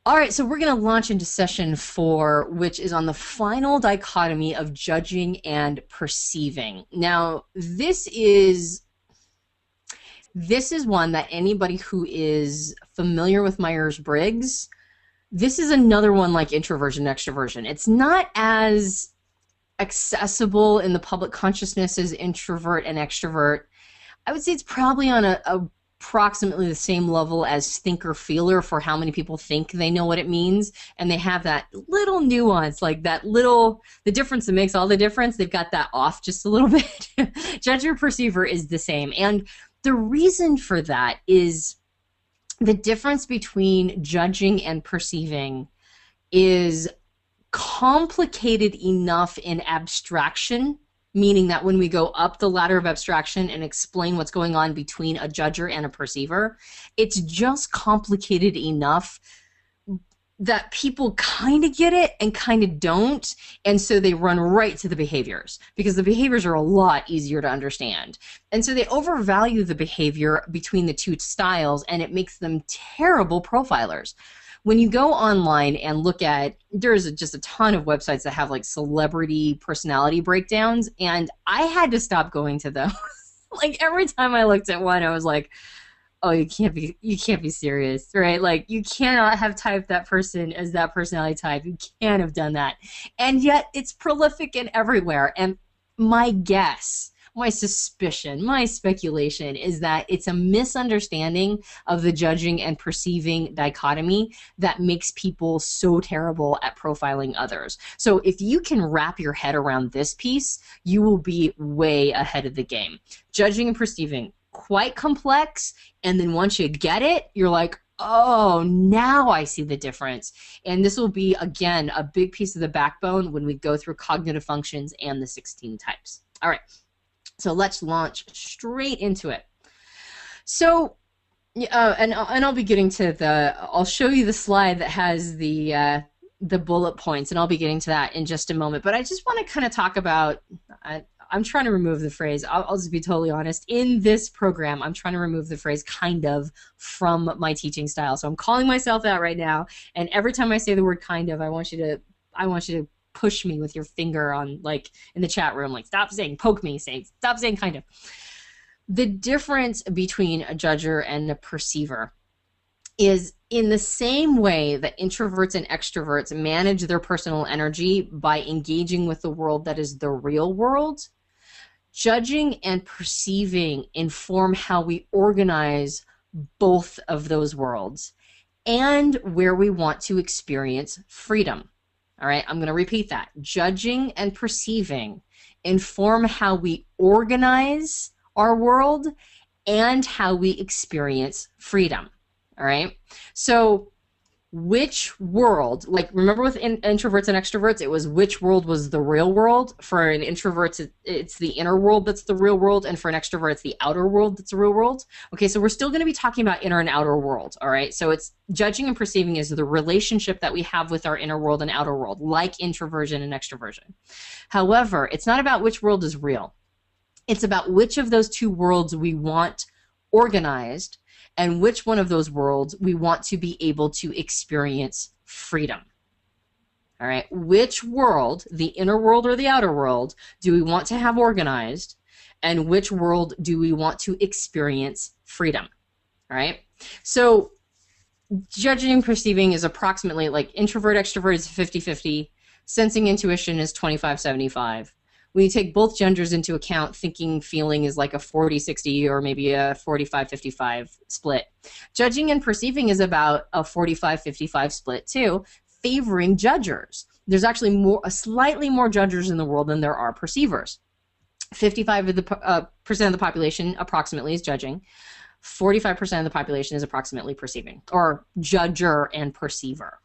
All right, so we're going to launch into session 4, which is on the final dichotomy of judging and perceiving. Now, this is one that anybody who is familiar with Myers-Briggs, this is another one like introversion, extroversion. It's not as accessible in the public consciousness as introvert and extrovert. I would say it's probably on approximately the same level as thinker feeler for how many people think they know what it means, and they have that little nuance, like the difference that makes all the difference. They've got that off just a little bit. Judger perceiver is the same, and the reason for that is the difference between judging and perceiving is complicated enough in abstraction, meaning that when we go up the ladder of abstraction and explain what's going on between a judger and a perceiver, it's just complicated enough that people kind of get it and kind of don't, and so they run right to the behaviors because the behaviors are a lot easier to understand. And so they overvalue the behavior between the two styles, and it makes them terrible profilers. When you go online and look at, there's just a ton of websites that have like celebrity personality breakdowns, and I had to stop going to those. Like every time I looked at one, I was like, oh, you can't be serious, right? Like you cannot have typed that person as that personality type. You can't have done that. And yet it's prolific and everywhere. And my guess, my suspicion, my speculation is that it's a misunderstanding of the judging and perceiving dichotomy that makes people so terrible at profiling others. So if you can wrap your head around this piece, you will be way ahead of the game. Judging and perceiving, quite complex, and then once you get it, you're like, oh, now I see the difference. And this will be, again, a big piece of the backbone when we go through cognitive functions and the 16 types. All right. So let's launch straight into it. So, and I'll be getting to I'll show you the slide that has the bullet points, and I'll be getting to that in just a moment. But I just want to kind of talk about, I'm trying to remove the phrase, I'll just be totally honest. In this program, I'm trying to remove the phrase kind of from my teaching style. So I'm calling myself out right now, and every time I say the word kind of, I want you to push me with your finger on, like, in the chat room, like, stop saying, poke me, saying, stop saying kind of. The difference between a judger and a perceiver is in the same way that introverts and extroverts manage their personal energy by engaging with the world that is the real world, judging and perceiving inform how we organize both of those worlds and where we want to experience freedom. All right, I'm going to repeat that. Judging and perceiving inform how we organize our world and how we experience freedom. All right, so which world, like, remember with introverts and extroverts, it was which world was the real world. For an introvert, it's the inner world that's the real world, and for an extrovert, it's the outer world that's the real world. Okay, so we're still going to be talking about inner and outer world, all right? So it's judging and perceiving is the relationship that we have with our inner world and outer world, like introversion and extroversion. However, it's not about which world is real. It's about which of those two worlds we want organized, and which one of those worlds we want to be able to experience freedom. All right, which world, the inner world or the outer world, do we want to have organized, and which world do we want to experience freedom? All right, so judging and perceiving is approximately, like, introvert, extrovert is 50-50, sensing, intuition is 25-75. When you take both genders into account, thinking, feeling is like a 40-60 or maybe a 45-55 split. Judging and perceiving is about a 45-55 split too, favoring judgers. There's actually slightly more judgers in the world than there are perceivers. 55% of the population approximately is judging. 45% of the population is approximately perceiving, or judger and perceiver.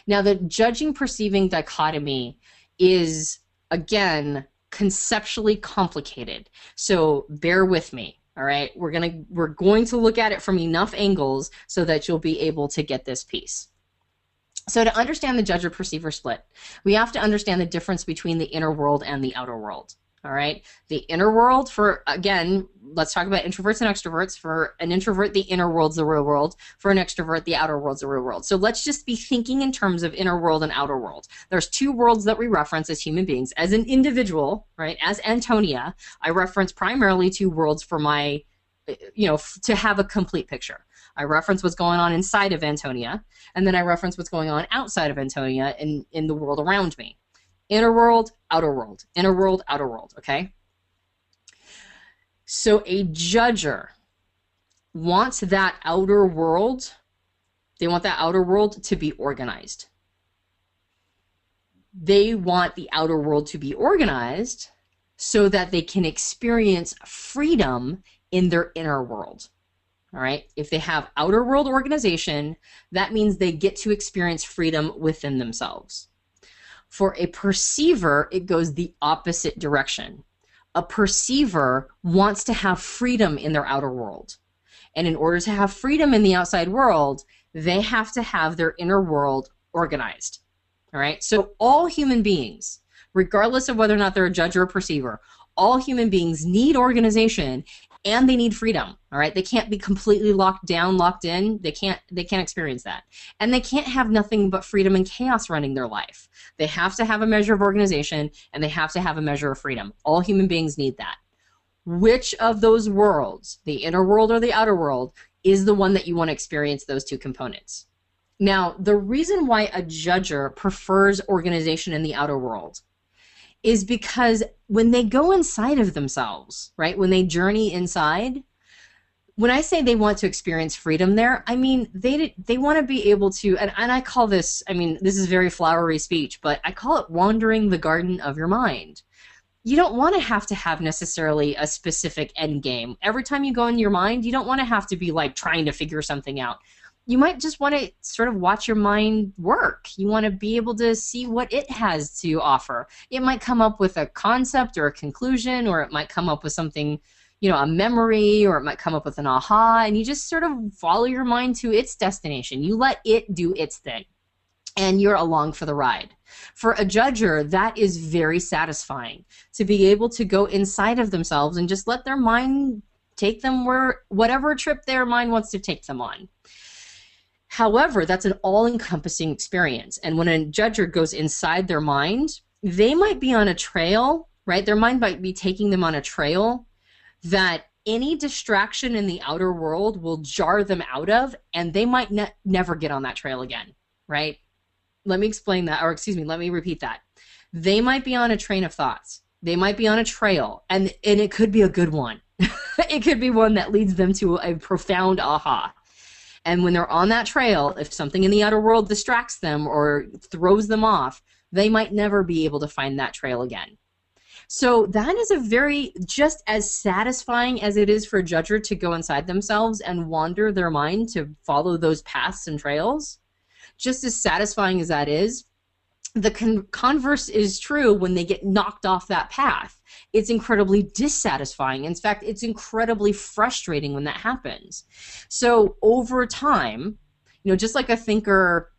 Now, the judging-perceiving dichotomy is, again, conceptually complicated, so bear with me. All right, we're going to look at it from enough angles so that you'll be able to get this piece. So to understand the judger perceiver split, we have to understand the difference between the inner world and the outer world. All right. The inner world for, again, let's talk about introverts and extroverts. For an introvert, the inner world's the real world. For an extrovert, the outer world's the real world. So let's just be thinking in terms of inner world and outer world. There's two worlds that we reference as human beings. As an individual, right, as Antonia, I reference primarily two worlds for my, to have a complete picture. I reference what's going on inside of Antonia, and then I reference what's going on outside of Antonia in the world around me. Inner world, outer world. Inner world, outer world, okay? So a judger wants that outer world, they want that outer world to be organized. They want the outer world to be organized so that they can experience freedom in their inner world. All right? If they have outer world organization, that means they get to experience freedom within themselves. For a perceiver, it goes the opposite direction. A perceiver wants to have freedom in their outer world. And in order to have freedom in the outside world, they have to have their inner world organized. All right? So all human beings, regardless of whether or not they're a judge or a perceiver, all human beings need organization and they need freedom. All right? They can't be completely locked down, locked in. They can't experience that. And they can't have nothing but freedom and chaos running their life. They have to have a measure of organization and they have to have a measure of freedom. All human beings need that. Which of those worlds, the inner world or the outer world, is the one that you want to experience those two components? Now, the reason why a judger prefers organization in the outer world is because when they go inside of themselves, right, when they journey inside, when I say they want to experience freedom there, I mean they want to be able to, and I call this, I mean, this is very flowery speech, but I call it wandering the garden of your mind. You don't want to have necessarily a specific end game. Every time you go in your mind, you don't want to have to be like trying to figure something out. You might just want to sort of watch your mind work. You want to be able to see what it has to offer. It might come up with a concept or a conclusion, or it might come up with something, a memory, or it might come up with an aha, and you just sort of follow your mind to its destination. You let it do its thing, and you're along for the ride. For a judger, that is very satisfying, to be able to go inside of themselves and just let their mind take them whatever trip their mind wants to take them on. However, that's an all-encompassing experience. And when a judger goes inside their mind, they might be on a trail, right? Their mind might be taking them on a trail that any distraction in the outer world will jar them out of, and they might never get on that trail again, right? Let me explain that, or excuse me, let me repeat that. They might be on a train of thoughts. They might be on a trail, and it could be a good one. It could be one that leads them to a profound aha. And when they're on that trail, if something in the outer world distracts them or throws them off, they might never be able to find that trail again. So that is just as satisfying as it is for a judger to go inside themselves and wander their mind to follow those paths and trails. Just as satisfying as that is, the converse is true when they get knocked off that path. It's incredibly dissatisfying. In fact, it's incredibly frustrating when that happens. So over time, just like a thinker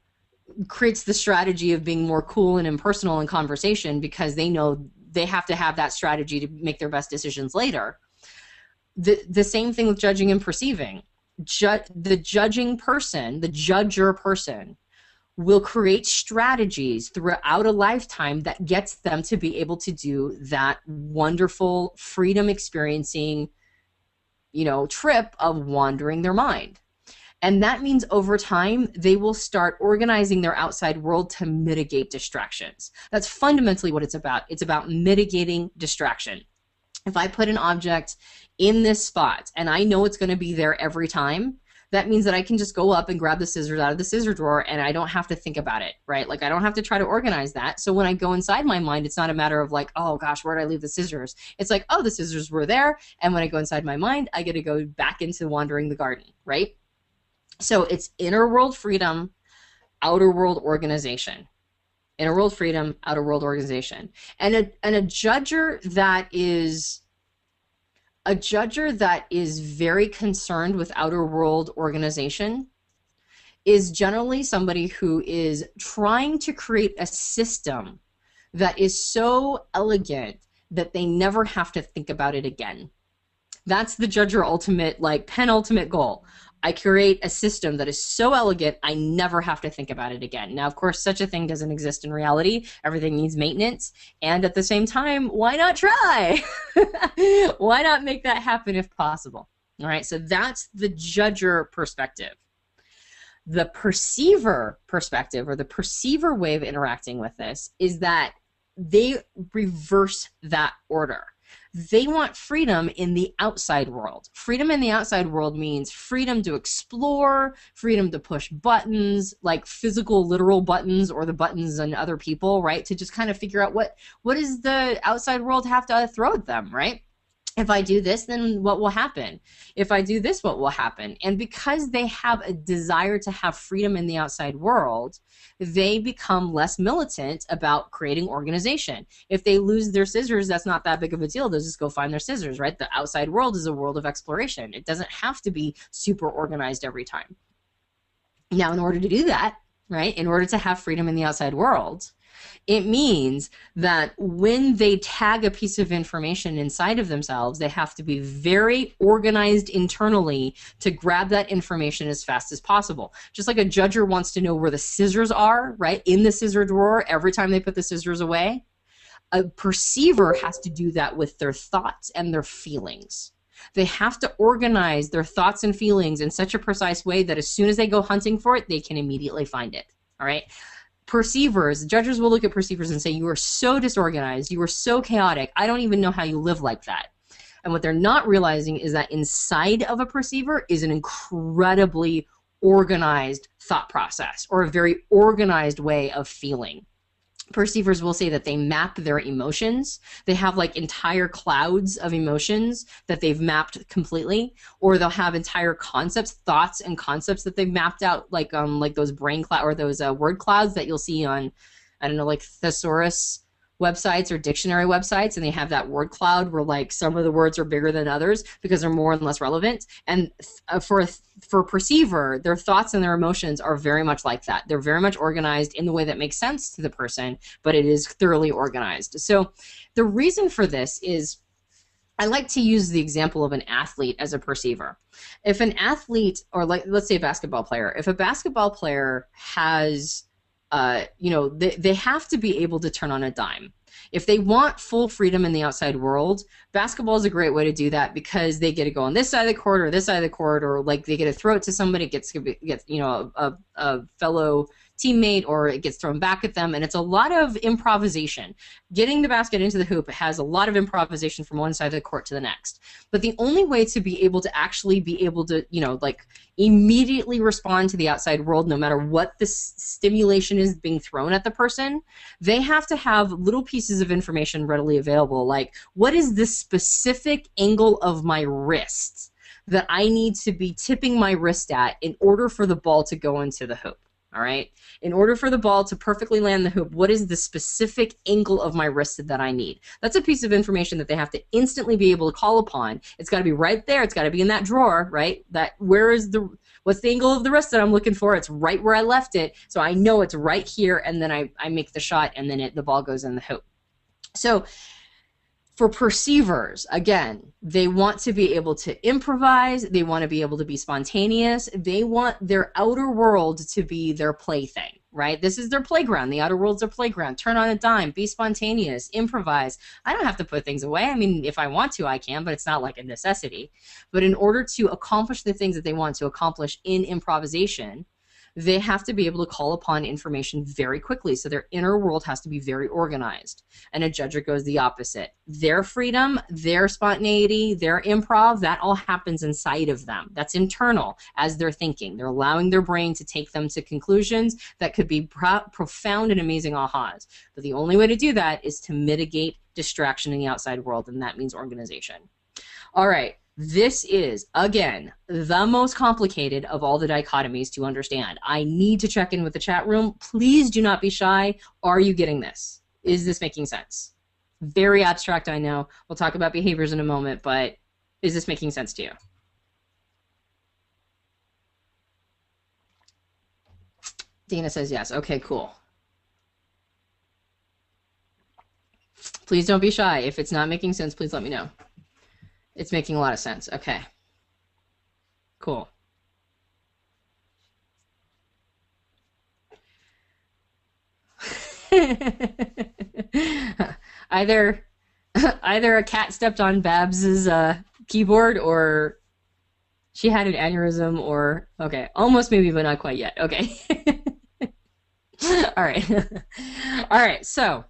creates the strategy of being more cool and impersonal in conversation because they know they have to have that strategy to make their best decisions later, the same thing with judging and perceiving. The judging person, the judger person, will create strategies throughout a lifetime that gets them to be able to do that wonderful freedom experiencing, trip of wandering their mind. And that means over time, they will start organizing their outside world to mitigate distractions. That's fundamentally what it's about. It's about mitigating distraction. If I put an object in this spot and I know it's going to be there every time, that means that I can just go up and grab the scissors out of the scissor drawer and I don't have to think about it, right? Like I don't have to try to organize that. So when I go inside my mind, it's not a matter of like, oh gosh, where did I leave the scissors? It's like, oh, the scissors were there. And when I go inside my mind, I get to go back into wandering the garden, right? So it's inner world freedom, outer world organization. Inner world freedom, outer world organization. And a judger that is very concerned with outer world organization is generally somebody who is trying to create a system that is so elegant that they never have to think about it again. That's the judger ultimate, like penultimate goal. I create a system that is so elegant, I never have to think about it again. Now, of course, such a thing doesn't exist in reality. Everything needs maintenance. And at the same time, why not try? Why not make that happen if possible? All right, so that's the judger perspective. The perceiver perspective, or the perceiver way of interacting with this, is that they reverse that order. They want freedom in the outside world. Freedom in the outside world means freedom to explore, freedom to push buttons, like physical, literal buttons, or the buttons on other people, right? To just kind of figure out what does the outside world have to throw at them, right? If I do this, then what will happen? If I do this, what will happen? And because they have a desire to have freedom in the outside world, they become less militant about creating organization. If they lose their scissors, that's not that big of a deal. They'll just go find their scissors, right? The outside world is a world of exploration. It doesn't have to be super organized every time. Now, in order to do that, right, in order to have freedom in the outside world, it means that when they tag a piece of information inside of themselves, they have to be very organized internally to grab that information as fast as possible. Just like a judger wants to know where the scissors are, right, in the scissor drawer every time they put the scissors away, a perceiver has to do that with their thoughts and their feelings. They have to organize their thoughts and feelings in such a precise way that as soon as they go hunting for it, they can immediately find it, all right? Perceivers, judges will look at perceivers and say, you are so disorganized, you are so chaotic, I don't even know how you live like that. And what they're not realizing is that inside of a perceiver is an incredibly organized thought process, or a very organized way of feeling. Perceivers will say that they map their emotions. They have like entire clouds of emotions that they've mapped completely, or they'll have entire concepts, thoughts and concepts that they've mapped out, like those brain cloud or those word clouds that you'll see on, I don't know, like thesaurus websites or dictionary websites, and they have that word cloud where like some of the words are bigger than others because they're more and less relevant. And for a perceiver, their thoughts and their emotions are very much like that. They're very much organized in the way that makes sense to the person, but it is thoroughly organized. So the reason for this is, I like to use the example of an athlete as a perceiver. If an athlete, or like let's say a basketball player, if a basketball player has they have to be able to turn on a dime. If they want full freedom in the outside world, basketball is a great way to do that, because they get to go on this side of the court or this side of the court, or like they get to throw it to somebody, gets a fellow teammate, or it gets thrown back at them, and it's a lot of improvisation. Getting the basket into the hoop has a lot of improvisation from one side of the court to the next. But the only way to be able to actually be able to, like immediately respond to the outside world, no matter what the stimulation is being thrown at the person, they have to have little pieces of information readily available, like what is the specific angle of my wrist that I need to be tipping my wrist at in order for the ball to go into the hoop. All right. In order for the ball to perfectly land the hoop, what is the specific angle of my wrist that I need? That's a piece of information that they have to instantly be able to call upon. It's got to be right there. It's got to be in that drawer, right? What's the angle of the wrist that I'm looking for? It's right where I left it. So I know it's right here, and then I make the shot, and then the ball goes in the hoop. So for perceivers, again, they want to be able to improvise. They want to be able to be spontaneous. They want their outer world to be their plaything, right? This is their playground. The outer world's their playground. Turn on a dime. Be spontaneous. Improvise. I don't have to put things away. I mean, if I want to, I can, but it's not like a necessity. But in order to accomplish the things that they want to accomplish in improvisation, they have to be able to call upon information very quickly. So their inner world has to be very organized. And a judger goes the opposite. Their freedom, their spontaneity, their improv, that all happens inside of them. That's internal as they're thinking. They're allowing their brain to take them to conclusions that could be profound and amazing ahas. But the only way to do that is to mitigate distraction in the outside world, and that means organization. All right. This is, again, the most complicated of all the dichotomies to understand. I need to check in with the chat room. Please do not be shy. Are you getting this? Is this making sense? Very abstract, I know. We'll talk about behaviors in a moment, but is this making sense to you? Dana says yes. Okay, cool. Please don't be shy. If it's not making sense, please let me know. It's making a lot of sense. Okay. Cool. either either a cat stepped on Babs's keyboard, or she had an aneurysm, or okay, almost maybe, but not quite yet. Okay. All right. All right. So,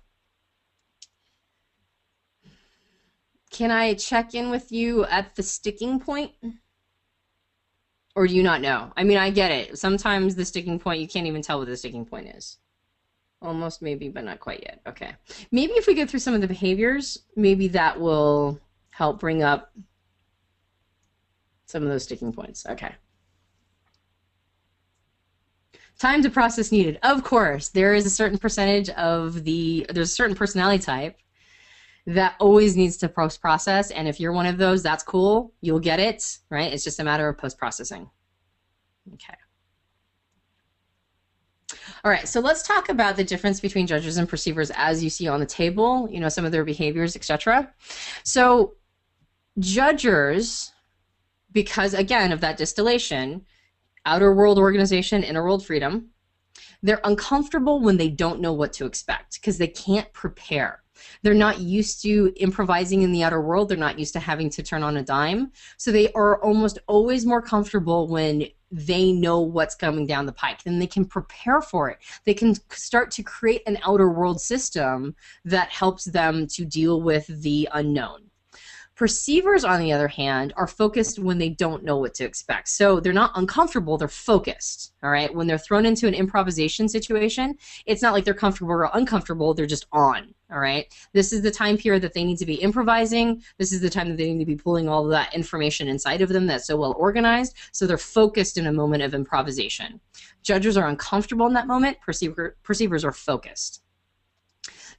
can I check in with you at the sticking point? Or do you not know? I mean, I get it. Sometimes the sticking point, you can't even tell what the sticking point is. Almost maybe, but not quite yet. Okay. Maybe if we go through some of the behaviors, maybe that will help bring up some of those sticking points. Okay. Time to process needed. Of course, there is a certain percentage of there's a certain personality type that always needs to post-process, and if you're one of those, that's cool. You'll get it, right? It's just a matter of post-processing. Okay. All right, so let's talk about the difference between judges and perceivers as you see on the table, you know, some of their behaviors, etc. So judgers, because again of that distillation, outer world organization, inner world freedom, they're uncomfortable when they don't know what to expect because they can't prepare. They're not used to improvising in the outer world. They're not used to having to turn on a dime. So they are almost always more comfortable when they know what's coming down the pike. Then they can prepare for it. They can start to create an outer world system that helps them to deal with the unknown. Perceivers, on the other hand, are focused when they don't know what to expect. So they're not uncomfortable, they're focused, all right? When they're thrown into an improvisation situation, it's not like they're comfortable or uncomfortable, they're just on, all right? This is the time period that they need to be improvising. This is the time that they need to be pulling all of that information inside of them that's so well organized, so they're focused in a moment of improvisation. Judges are uncomfortable in that moment, perceivers are focused.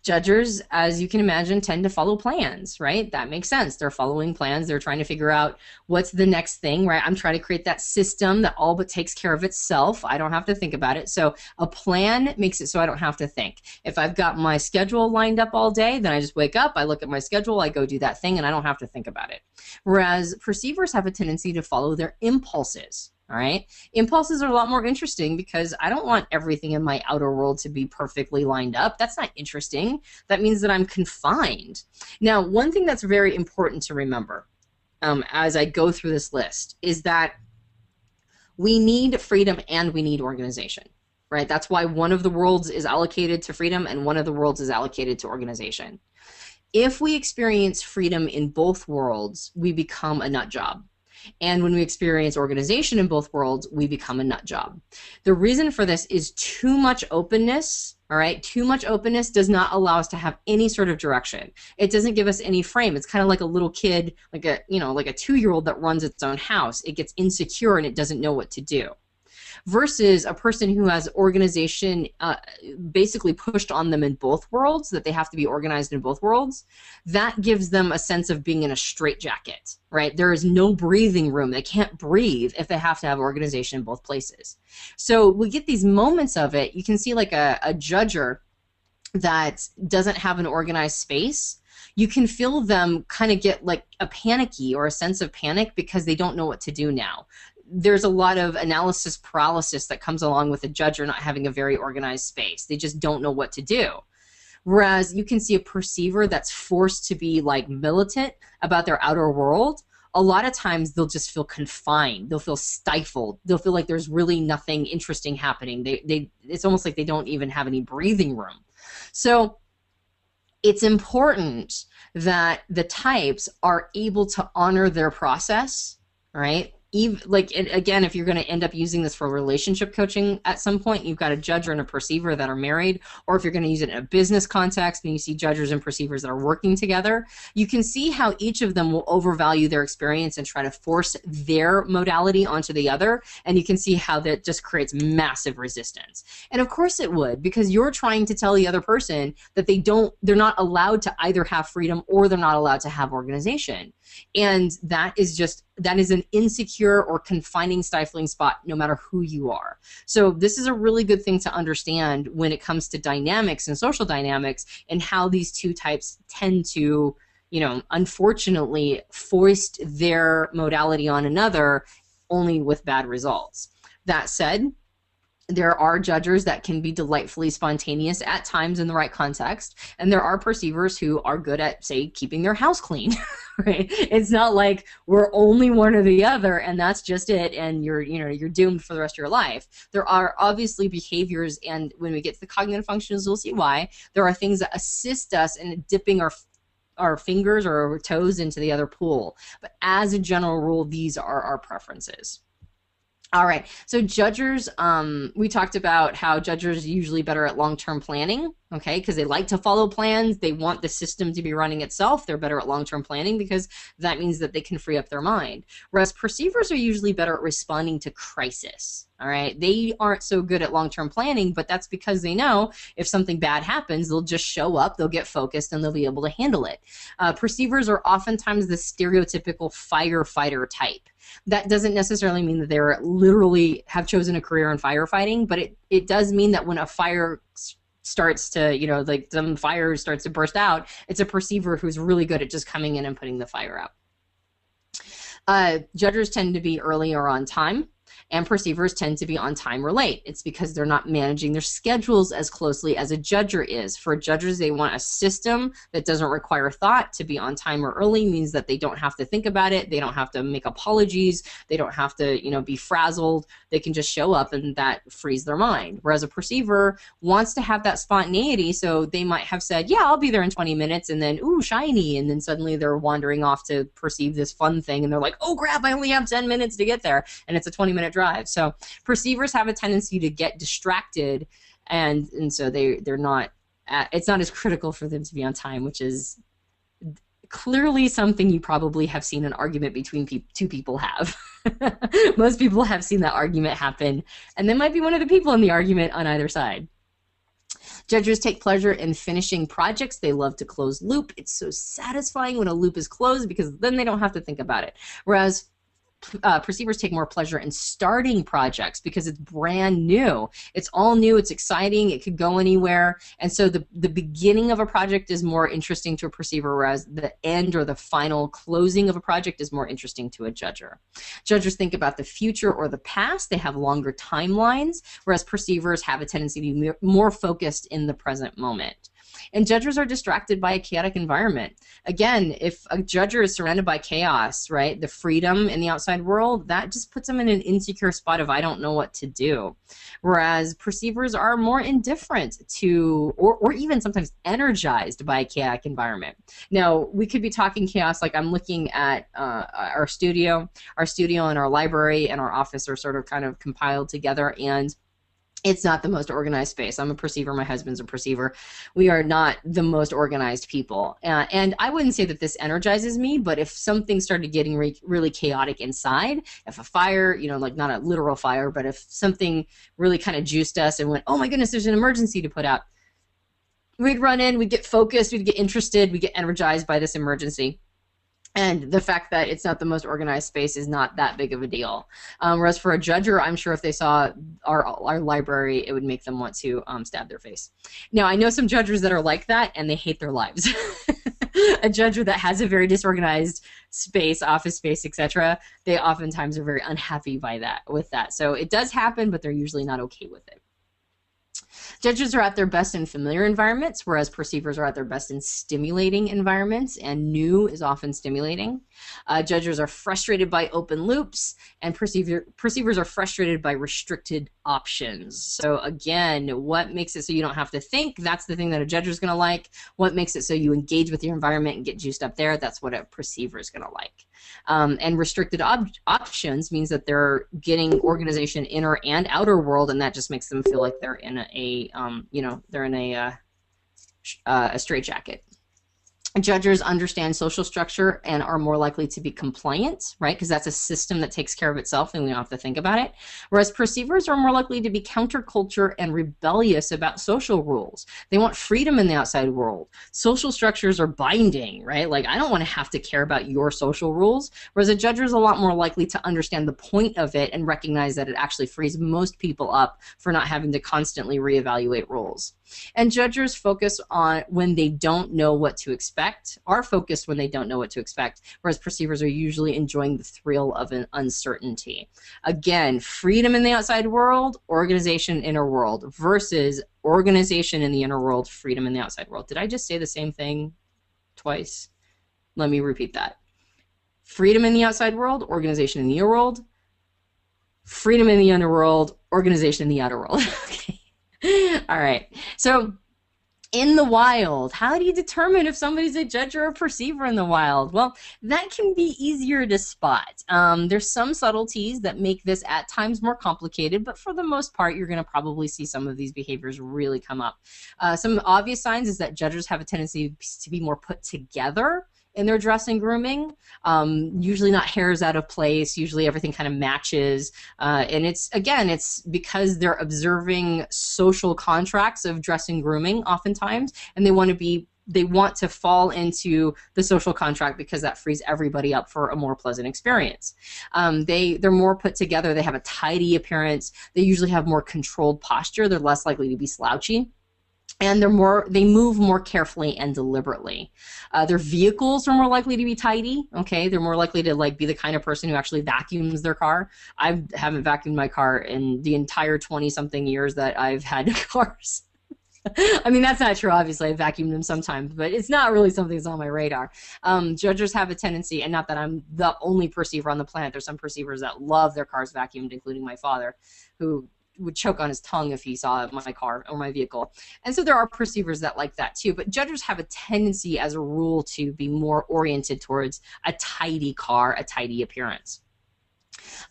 Judgers, as you can imagine, tend to follow plans, right? That makes sense. They're following plans. They're trying to figure out what's the next thing, right? I'm trying to create that system that all but takes care of itself. I don't have to think about it. So a plan makes it so I don't have to think. If I've got my schedule lined up all day, then I just wake up, I look at my schedule, I go do that thing, and I don't have to think about it. Whereas perceivers have a tendency to follow their impulses. All right. Impulses are a lot more interesting because I don't want everything in my outer world to be perfectly lined up. That's not interesting. That means that I'm confined. Now, one thing that's very important to remember as I go through this list is that we need freedom and we need organization, right? That's why one of the worlds is allocated to freedom and one of the worlds is allocated to organization. If we experience freedom in both worlds, we become a nut job. And when we experience organization in both worlds, we become a nut job. The reason for this is too much openness, all right? Too much openness does not allow us to have any sort of direction. It doesn't give us any frame. It's kind of like a little kid, like a 2-year-old that runs its own house. It gets insecure and it doesn't know what to do. Versus a person who has organization basically pushed on them in both worlds, that they have to be organized in both worlds, that gives them a sense of being in a straitjacket, right? There is no breathing room. They can't breathe if they have to have organization in both places. So we get these moments of it. You can see like a judger that doesn't have an organized space. You can feel them kind of get like a panicky or a sense of panic because they don't know what to do now. There's a lot of analysis paralysis that comes along with a judger not having a very organized space. They just don't know what to do. Whereas you can see a perceiver that's forced to be like militant about their outer world. A lot of times they'll just feel confined. They'll feel stifled. They'll feel like there's really nothing interesting happening. It's almost like they don't even have any breathing room. So it's important that the types are able to honor their process, right? Like, again, if you're going to end up using this for relationship coaching at some point, you've got a judger and a perceiver that are married, or if you're going to use it in a business context and you see judges and perceivers that are working together, you can see how each of them will overvalue their experience and try to force their modality onto the other, and you can see how that just creates massive resistance. And of course it would, because you're trying to tell the other person that they're not allowed to either have freedom or they're not allowed to have organization. And that is an insecure or confining, stifling spot no matter who you are. So this is a really good thing to understand when it comes to dynamics and social dynamics, and how these two types tend to, unfortunately foist their modality on another, only with bad results. That said, there are judgers that can be delightfully spontaneous at times in the right context, and there are perceivers who are good at, say, keeping their house clean. Right? It's not like we're only one or the other and that's just it, and you're doomed for the rest of your life. There are obviously behaviors, and when we get to the cognitive functions, we'll see why. There are things that assist us in dipping our fingers or our toes into the other pool. But as a general rule, these are our preferences. All right, so judgers, we talked about how judgers are usually better at long-term planning, okay, because they like to follow plans. They want the system to be running itself. They're better at long-term planning because that means that they can free up their mind. Whereas perceivers are usually better at responding to crisis, all right? They aren't so good at long-term planning, but that's because they know if something bad happens, they'll just show up, they'll get focused, and they'll be able to handle it. Perceivers are oftentimes the stereotypical firefighter type. That doesn't necessarily mean that they're literally have chosen a career in firefighting, but it does mean that when a fire starts to, like some fire starts to burst out, it's a perceiver who's really good at just coming in and putting the fire out. Judgers tend to be early or on time, and perceivers tend to be on time or late. It's because they're not managing their schedules as closely as a judger is. For judgers, they want a system that doesn't require thought. To be on time or early means that they don't have to think about it. They don't have to make apologies. They don't have to, be frazzled. They can just show up, and that frees their mind. Whereas a perceiver wants to have that spontaneity, so they might have said, yeah, I'll be there in 20 minutes, and then, ooh, shiny, and then suddenly they're wandering off to perceive this fun thing, and they're like, oh, crap, I only have 10 minutes to get there, and it's a 20-minute drive. So perceivers have a tendency to get distracted, and so they're not, it's not as critical for them to be on time, which is clearly something you probably have seen an argument between two people have. Most people have seen that argument happen, and there might be one of the people in the argument on either side. Judgers take pleasure in finishing projects. They love to close loop. It's so satisfying when a loop is closed because then they don't have to think about it. Whereas perceivers take more pleasure in starting projects because it's brand new. It's all new. It's exciting. It could go anywhere. And so the beginning of a project is more interesting to a perceiver, whereas the end or the final closing of a project is more interesting to a judger. Judgers think about the future or the past. They have longer timelines, whereas perceivers have a tendency to be more focused in the present moment. And judgers are distracted by a chaotic environment. Again, if a judger is surrounded by chaos, right, the freedom in the outside world, that just puts them in an insecure spot of I don't know what to do. Whereas perceivers are more indifferent to, or even sometimes energized by a chaotic environment. Now, we could be talking chaos, like I'm looking at our studio and our library and our office are sort of kind of compiled together, and it's not the most organized space. I'm a perceiver. My husband's a perceiver. We are not the most organized people. And I wouldn't say that this energizes me, but if something started getting really chaotic inside, if a fire, like not a literal fire, but if something really kind of juiced us and went, oh my goodness, there's an emergency to put out, we'd run in, we'd get focused, we'd get interested, we'd get energized by this emergency. And the fact that it's not the most organized space is not that big of a deal. Whereas for a judger, I'm sure if they saw our library, it would make them want to stab their face. Now, I know some judgers that are like that, and they hate their lives. A judger that has a very disorganized space, office space, etc., they oftentimes are very unhappy with that. So it does happen, but they're usually not okay with it. Judges are at their best in familiar environments, whereas perceivers are at their best in stimulating environments, and new is often stimulating. Judges are frustrated by open loops, and perceivers are frustrated by restricted options. So again, what makes it so you don't have to think? That's the thing that a judge is going to like. What makes it so you engage with your environment and get juiced up there? That's what a perceiver is going to like. And restricted options means that they're getting organization inner and outer world, and that just makes them feel like they're in a straitjacket. Judges understand social structure and are more likely to be compliant, right? Because that's a system that takes care of itself and we don't have to think about it. Whereas perceivers are more likely to be counterculture and rebellious about social rules. They want freedom in the outside world. Social structures are binding, right? Like, I don't want to have to care about your social rules. Whereas a judge is a lot more likely to understand the point of it and recognize that it actually frees most people up for not having to constantly reevaluate rules. And judges focus on when they don't know what to expect, are focused when they don't know what to expect, whereas perceivers are usually enjoying the thrill of an uncertainty. Again, freedom in the outside world, organization inner world, versus organization in the inner world, freedom in the outside world. Did I just say the same thing twice? Let me repeat that. Freedom in the outside world, organization in the inner world, freedom in the underworld, organization in the outer world. Okay. All right. So in the wild, how do you determine if somebody's a judge or a perceiver in the wild? Well, that can be easier to spot. There's some subtleties that make this at times more complicated, but for the most part, you're going to probably see some of these behaviors really come up. Some obvious signs is that judges have a tendency to be more put together in their dress and grooming. Usually not hairs out of place, usually everything kind of matches. And it's because they're observing social contracts of dress and grooming oftentimes, and they want to fall into the social contract because that frees everybody up for a more pleasant experience. They're more put together, they have a tidy appearance, they usually have more controlled posture, they're less likely to be slouchy. And they move more carefully and deliberately. Their vehicles are more likely to be tidy. Okay, they're more likely to be the kind of person who actually vacuums their car. I haven't vacuumed my car in the entire 20-something years that I've had cars. I mean, that's not true. Obviously, I vacuumed them sometimes, but it's not really something that's on my radar. Judges have a tendency, and not that I'm the only perceiver on the planet. There's some perceivers that love their cars vacuumed, including my father, who would choke on his tongue if he saw my car or my vehicle. And so there are perceivers that like that too, but judges have a tendency as a rule to be more oriented towards a tidy car, a tidy appearance.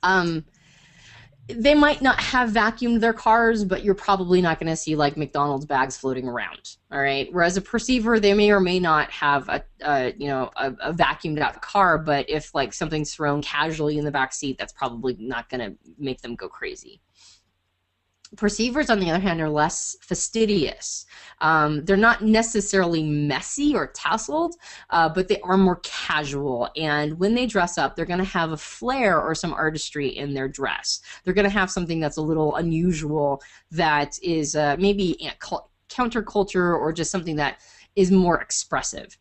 They might not have vacuumed their cars, but you're probably not going to see McDonald's bags floating around. All right. Whereas a perceiver, they may or may not have a vacuumed out car, but if something's thrown casually in the back seat, that's probably not going to make them go crazy. Perceivers, on the other hand, are less fastidious. They're not necessarily messy or tasseled, but they are more casual. And when they dress up, they're going to have a flair or some artistry in their dress. They're going to have something that's a little unusual, that is maybe counterculture, or just something that is more expressive.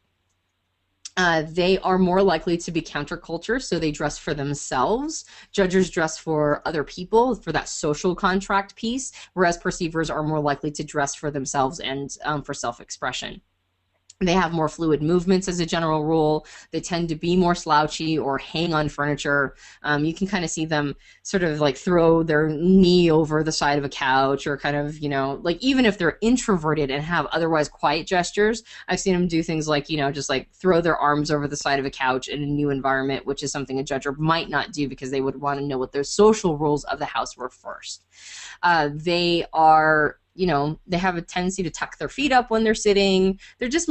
They are more likely to be counterculture, so they dress for themselves. Judges dress for other people, for that social contract piece, whereas perceivers are more likely to dress for themselves and for self-expression. They have more fluid movements as a general rule. They tend to be more slouchy or hang on furniture. You can kind of see them sort of throw their knee over the side of a couch, or kind of, even if they're introverted and have otherwise quiet gestures, I've seen them do things just throw their arms over the side of a couch in a new environment, which is something a judger might not do because they would want to know what their social rules of the house were first. They are they have a tendency to tuck their feet up when they're sitting. They're just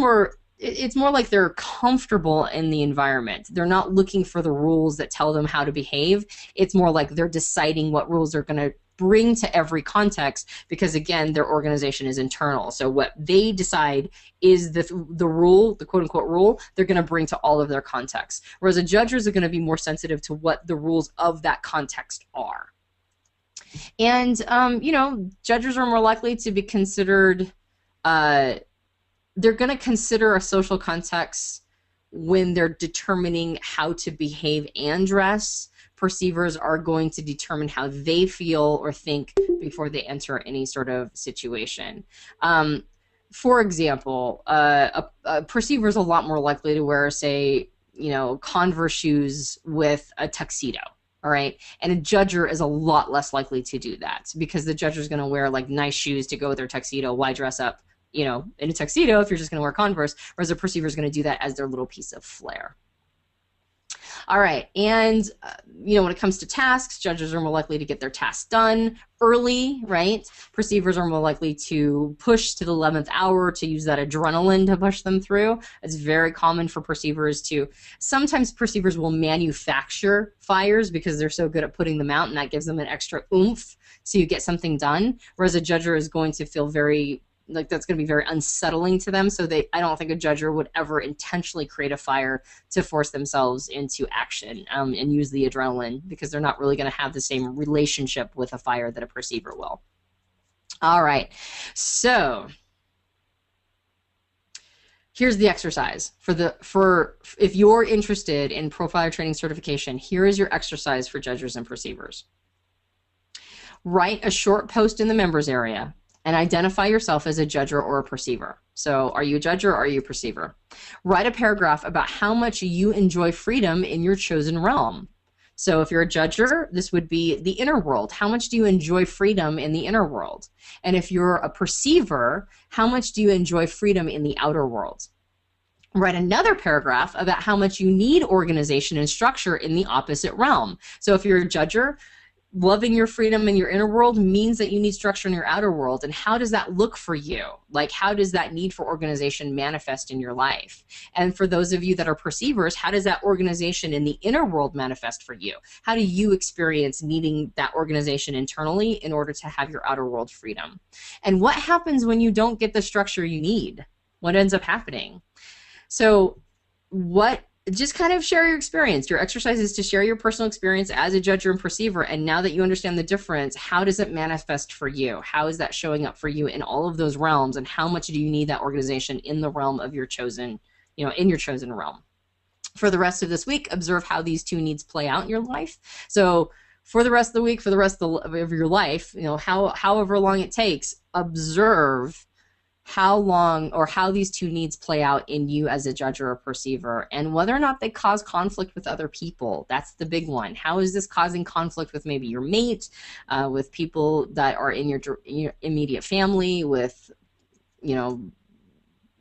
it's more like they're comfortable in the environment. They're not looking for the rules that tell them how to behave. It's more like they're deciding what rules they're going to bring to every context, because again, their organization is internal. So what they decide is the rule, the quote-unquote rule, they're going to bring to all of their contexts. Whereas the judges are going to be more sensitive to what the rules of that context are. And, judges are more likely to be considered, they're going to consider a social context when they're determining how to behave and dress. Perceivers are going to determine how they feel or think before they enter any sort of situation. For example, a perceiver is a lot more likely to wear, say, Converse shoes with a tuxedo. All right, and a judger is a lot less likely to do that, because the judger is going to wear nice shoes to go with their tuxedo. Why dress up, in a tuxedo if you're just going to wear Converse? Whereas a perceiver is going to do that as their little piece of flair. All right. And, when it comes to tasks, judges are more likely to get their tasks done early, right? Perceivers are more likely to push to the 11th hour, to use that adrenaline to push them through. It's very common for perceivers to, sometimes perceivers will manufacture fires because they're so good at putting them out, and that gives them an extra oomph so you get something done. Whereas a judger is going to feel that's going to be very unsettling to them. So I don't think a judger would ever intentionally create a fire to force themselves into action and use the adrenaline, because they're not really going to have the same relationship with a fire that a perceiver will. All right. So here's the exercise for if you're interested in profiler training certification. Here is your exercise for judges and perceivers. Write a short post in the members area and identify yourself as a judger or a perceiver. So are you a judger or are you a perceiver? Write a paragraph about how much you enjoy freedom in your chosen realm. So if you're a judger, this would be the inner world. How much do you enjoy freedom in the inner world? And if you're a perceiver, how much do you enjoy freedom in the outer world? Write another paragraph about how much you need organization and structure in the opposite realm. So if you're a judger, loving your freedom in your inner world means that you need structure in your outer world. And how does that look for you? Like, how does that need for organization manifest in your life? And for those of you that are perceivers, how does that organization in the inner world manifest for you? How do you experience needing that organization internally in order to have your outer world freedom? And what happens when you don't get the structure you need? What ends up happening? So just kind of share your experience. Your exercise is to share your personal experience as a judge and perceiver, and now that you understand the difference, how does it manifest for you? How is that showing up for you in all of those realms, and how much do you need that organization in the realm of your chosen, in your chosen realm? For the rest of this week, observe how these two needs play out in your life. So for the rest of the week, for the rest of your life, however long it takes, observe how long or how these two needs play out in you as a judge or a perceiver, and whether or not they cause conflict with other people. That's the big one. How is this causing conflict with maybe your mate, with people that are in your immediate family, with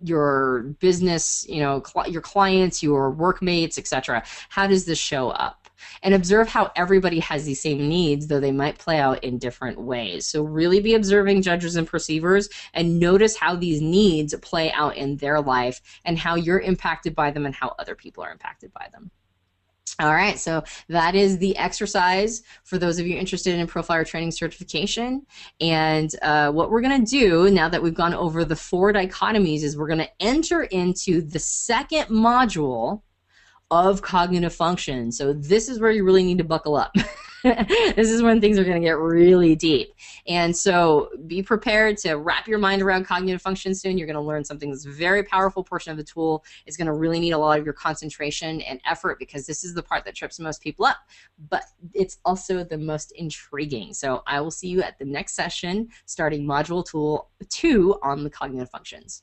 your business, your clients, your workmates, etc.? How does this show up? And observe how everybody has these same needs, though they might play out in different ways. So really be observing judges and perceivers and notice how these needs play out in their life and how you're impacted by them and how other people are impacted by them. All right, so that is the exercise for those of you interested in profiler training certification. And what we're going to do now that we've gone over the 4 dichotomies is we're going to enter into the second module of cognitive function. So this is where you really need to buckle up. This is when things are going to get really deep. And so be prepared to wrap your mind around cognitive function soon. You're going to learn something that's a very powerful portion of the tool. It's going to really need a lot of your concentration and effort, because this is the part that trips most people up, but it's also the most intriguing. So I will see you at the next session starting module 2 on the cognitive functions.